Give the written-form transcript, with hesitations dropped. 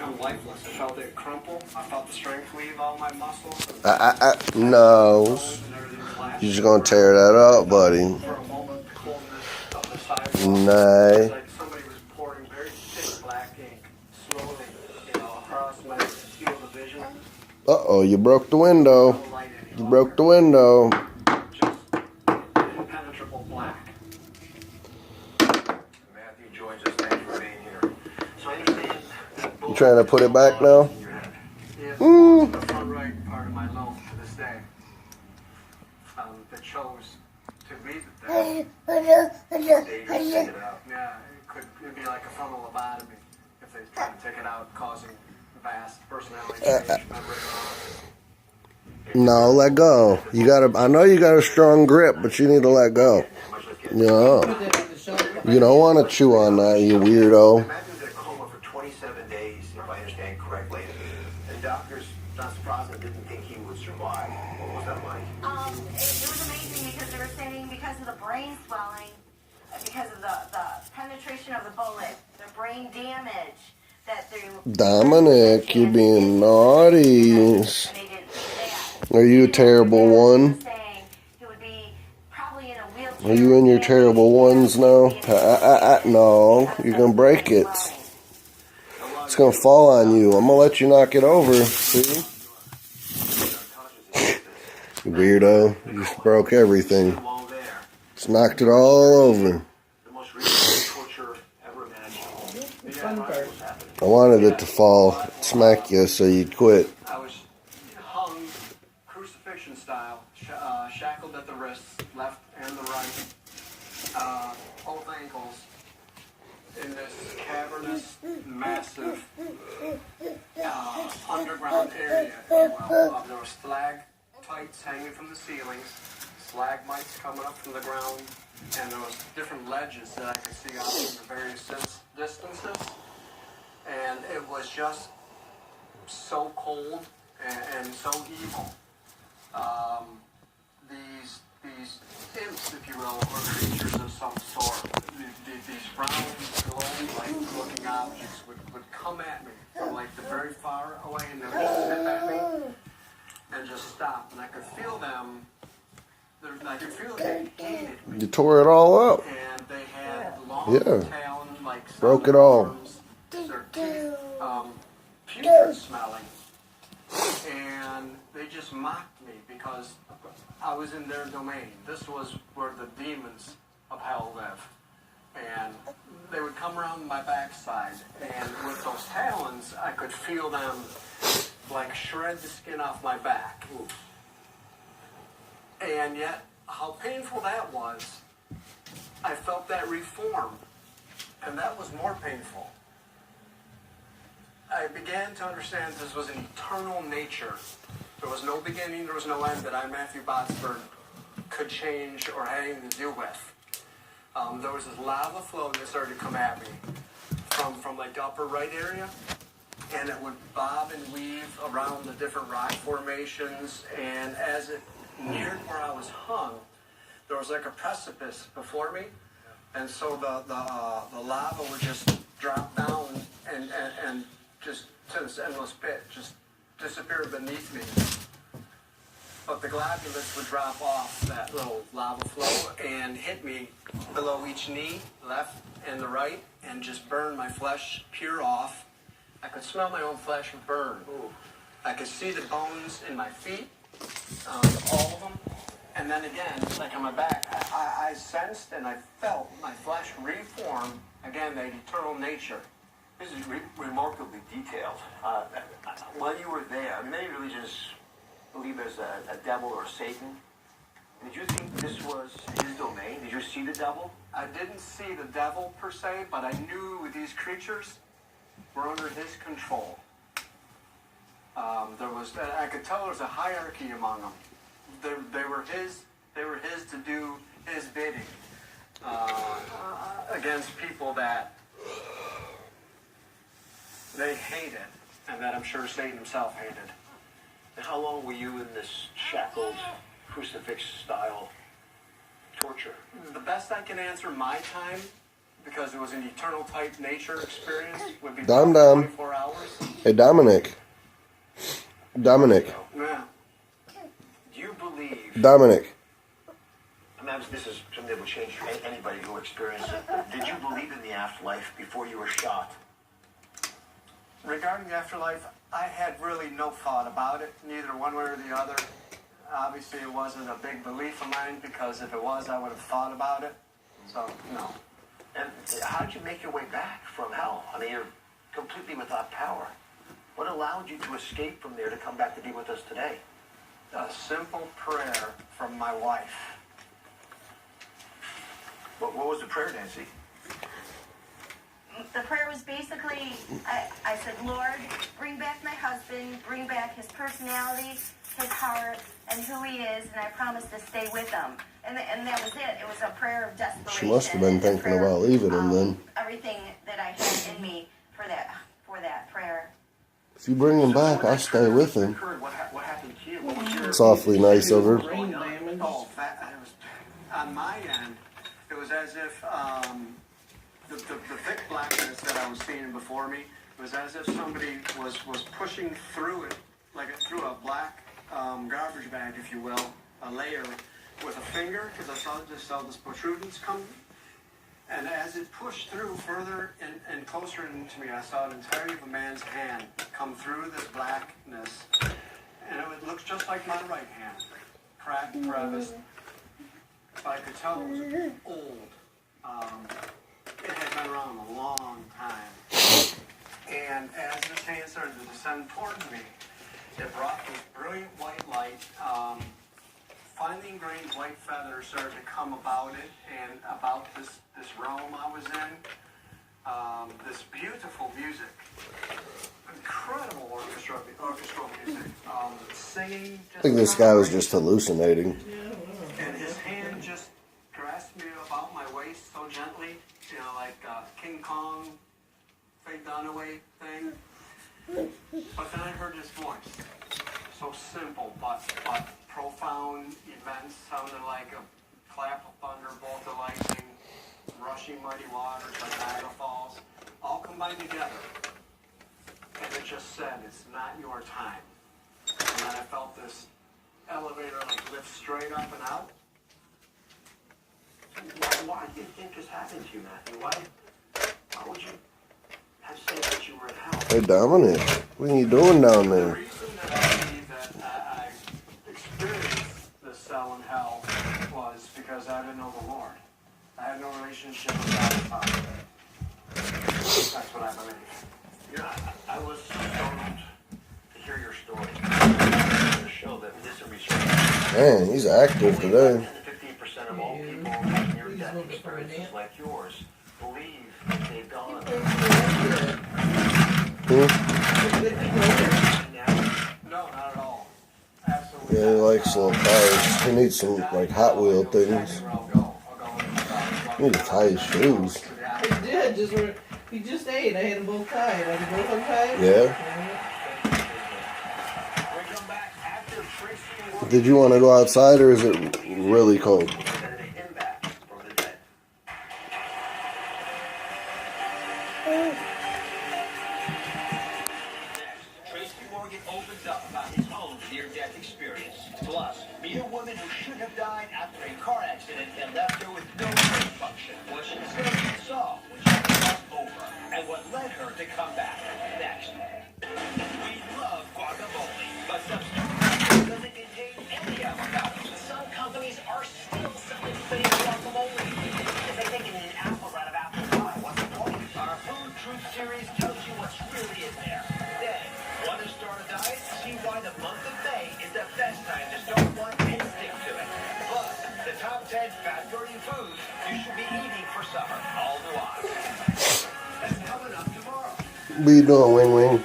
become lifeless. I felt it crumple. I felt the strength leave all my muscles. No. You're just gonna tear that up, buddy. For a moment, the coldness of the sidewalk. Nay. It's like somebody was pouring very thick black ink slowly, across my field of vision. Uh-oh, you broke the window. No light anymore. You broke the window. Just impenetrable black. Matthew joins us. Thank you for being here. So I understand. You trying to put it back now? Yes, the front right part of my lobe to this day. That chose to leave it there. Take it out. Yeah, it'd be like a frontal lobotomy if they tried to take it out, causing vast personality change. No, let go. I know you got a strong grip, but you need to let go. No. You don't want to chew on that, you weirdo. Matthew's in a coma for 27 days, if I understand correctly. And doctors, not surprisingly, didn't think he would survive. What was that like? It was amazing because they were saying because of the brain swelling, because of the penetration of the bullet, the brain damage, that they... Dominic, you're being naughty. Are you a terrible one? Are you in your terrible ones now? No, you're going to break it. It's going to fall on you. I'm going to let you knock it over. See? You weirdo. You just broke everything. Just knocked it all over. I wanted it to fall, smack you, so you'd quit. I was hung crucifixion style, shackled at the wrists, left and the right, both ankles, in this cavernous, massive underground area. Well, there was stalactites hanging from the ceilings, stalagmites coming up from the ground, and there was different ledges that I could see out from the various distances. And it was just so cold and so evil. These imps, if you will, or creatures of some sort, these round, glowing, like looking objects would come at me from like the very far away, and they would just snip at me and just stop. And I could feel them. I could feel they hated me. You tore it all up. And they had long talons, like broke it all. Arms. Their teeth, putrid smelling, and they just mocked me because I was in their domain. This was where the demons of hell live, and they would come around my backside, and with those talons, I could feel them like shred the skin off my back. And yet, how painful that was, I felt that reform, and that was more painful. I began to understand this was an eternal nature. There was no beginning, there was no end that I, Matthew Botsford, could change or had anything to do with. There was this lava flow that started to come at me from like the upper right area, and it would bob and weave around the different rock formations, and as it neared where I was hung, there was like a precipice before me, and so the lava would just drop down and just to this endless pit, just disappear beneath me. But the globulus would drop off that little lava flow and hit me below each knee, left and the right, and just burn my flesh pure off. I could smell my own flesh burn. I could see the bones in my feet, all of them. And then again, like on my back, I sensed and I felt my flesh reform, again, that eternal nature. This is remarkably detailed. While you were there, many religions believe there's a devil or Satan. Did you think this was his domain? Did you see the devil? I didn't see the devil per se, but I knew these creatures were under his control. I could tell there was a hierarchy among them. They were his to do his bidding against people that they hated, and that I'm sure Satan himself hated. And how long were you in this shackled, crucifix-style torture? The best I can answer my time, because it was an eternal type nature experience, would be 24 hours. Hey, Dominic. Dominic. Yeah. Do you believe? Dominic. I mean, this is something that would change anybody who experienced it. Did you believe in the afterlife before you were shot? Regarding the afterlife, I had really no thought about it, neither one way or the other. Obviously, it wasn't a big belief of mine, because if it was, I would have thought about it. So, no. And how did you make your way back from hell? I mean, you're completely without power. What allowed you to escape from there to come back to be with us today? A simple prayer from my wife. What was the prayer, Nancy? The prayer was basically, I said, Lord, bring back my husband, bring back his personality, his heart, and who he is, and I promise to stay with him. And that was it. It was a prayer of desperation. She must have been and a thinking prayer, about leaving him then. Everything that I had in me for that prayer. If you bring him back, I'll stay with him. What happened to you? What was your... It's awfully nice of her. Brain damage. Oh, it was, on my end, it was as if the thick blackness that I was seeing before me was as if somebody was pushing through it, like through a black garbage bag, if you will, a layer with a finger, because I saw this protrudence come. And as it pushed through further and closer into me, I saw an entirety of a man's hand come through this blackness. And it looks just like my right hand. Cracked, crevice. But I could tell it was old. It had been around a long time. And as this hand started to descend towards me, it brought this brilliant white light. Finely ingrained white feathers started to come about it and about this realm I was in. This beautiful music, incredible orchestral music, singing. I think this guy was just hallucinating. And his hand just grasped me about my waist so gently, like King Kong, Faye Dunaway thing. But then I heard his voice, so simple but profound, immense, sounded like a clap of thunder, bolt of lightning, rushing mighty waters like Niagara Falls, all combined together. And it just said, it's not your time. And then I felt this elevator like lift straight up and out. Why do you think this happened to you, Matthew? Why would you have said that you were in hell? Hey, Dominic, what are you doing down The there? reason that I believe that I experienced this cell in hell was because I didn't know the Lord. I had no relationship with God the Father. That's what I believe. I was so startled to hear your story. To show that this research. Man, he's active today. 10 to 15% of all people have near-death experiences like yours believe that they've gone. No, not at all. Absolutely. Yeah, he not. likes little cars. He needs some, like, Hot Wheel things. He need to tie his shoes. He did. He just ate. I had them both tied. Are they both untied? Yeah. Did you want to go outside, or is it really cold? Opens up about his own near-death experience. Plus, meet a woman who should have died after a car accident and left her with no brain function. What she said she saw when she crossed over, and what led her to come back. Next. We love guacamole, but substitute doesn't contain any avocados. Some companies are still selling fake guacamole. If they take an apples out of apple pie, what's the point? Our Food Truth series tells you what's really in there. Then, want to start a diet? See why the month of May is the best time to start one and stick to it. Plus, the top 10 fat-burning foods you should be eating for summer. All nuanced. That's coming up tomorrow. What are you doing, Wing Wing?